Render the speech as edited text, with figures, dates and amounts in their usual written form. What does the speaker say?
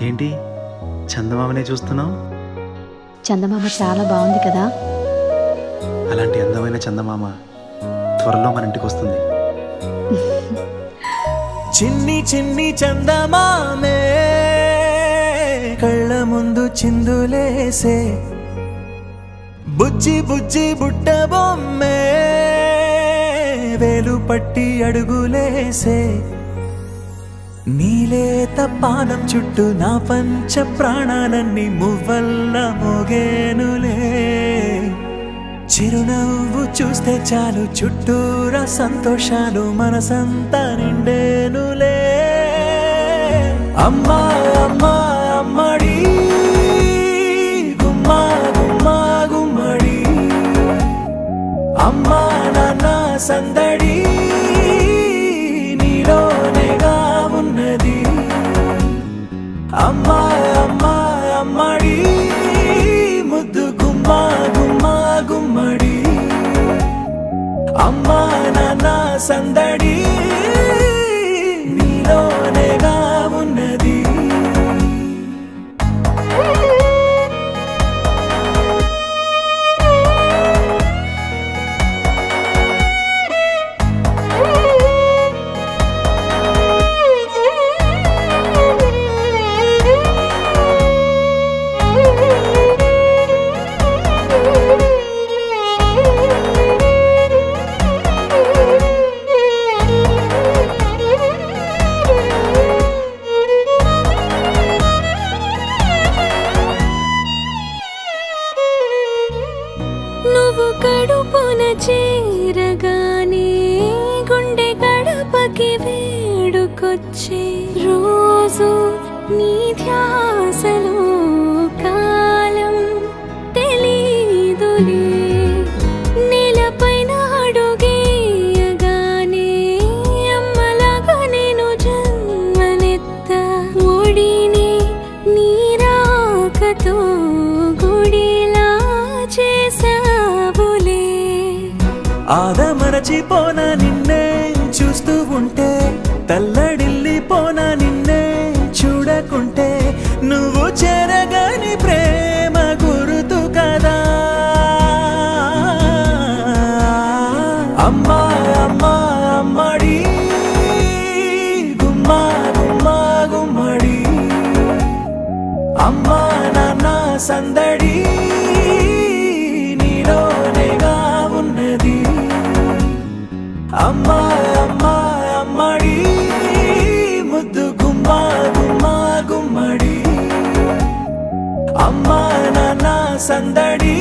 ఏంటి చందమామనే చూస్తున్నావు? చందమామ చాలా బాగుంది కదా. అలాంటి అందమైన చందమామ త్వరలో మన ఇంటికి వస్తుంది. చిన్ని చిన్ని చందమామే కళ్ళ ముందు చిందులేసే, బుజ్జి బుజ్జి బుట్ట బొమ్మే వేలు పట్టి అడుగులేసే, నీలేత పానం చుట్టూ నా పంచ ప్రాణాలన్నీ మువ్వల్ల మోగేనులే. చిరునవ్వు చూస్తే చాలు చుట్టూరా సంతోషాలు మనసంతా నిండేనులే. అమ్మా అమ్మా అమ్మడి గుమ్మా గుమ్మా గుమ్మడి, అమ్మా నాన్న సందడి నీలోనేగా ఉన్నది. అమ్మా అమ్మా అమ్మడి ముద్దు గుమ్మా గుమ్మా గుమ్మడి, అమ్మా నాన్న సందడి నీలోనేగా ఉన్నది. నువ్వు కడుపున చేరగానే గుండె గడపకి వేడుకొచ్చే, రోజు నీ ధ్యాసలో కాలం తెలీదులే. నేలపైన అడుగేయగానే అమ్మలాగా నేను జన్మనెత్త, ఒడిని నీ రాకతో గుడిలా చేసావులే. ఆదమరచిపోన నిన్నే చూస్తూ ఉంటే, తల్లడిల్లిపోన నిన్నే చూడకుంటే, నువ్వు చెరగని ప్రేమ గురుతు కదా. అమ్మా అమ్మా అమ్మడి గుమ్మా గుమ్మా గుమ్మడి, అమ్మా నాన్న సందడి నీలోనేగా ఉన్నది. అమ్మా అమ్మా అమ్మడి ముద్దు గుమ్మా గుమ్మా గుమ్మడి, అమ్మా నాన్న సందడి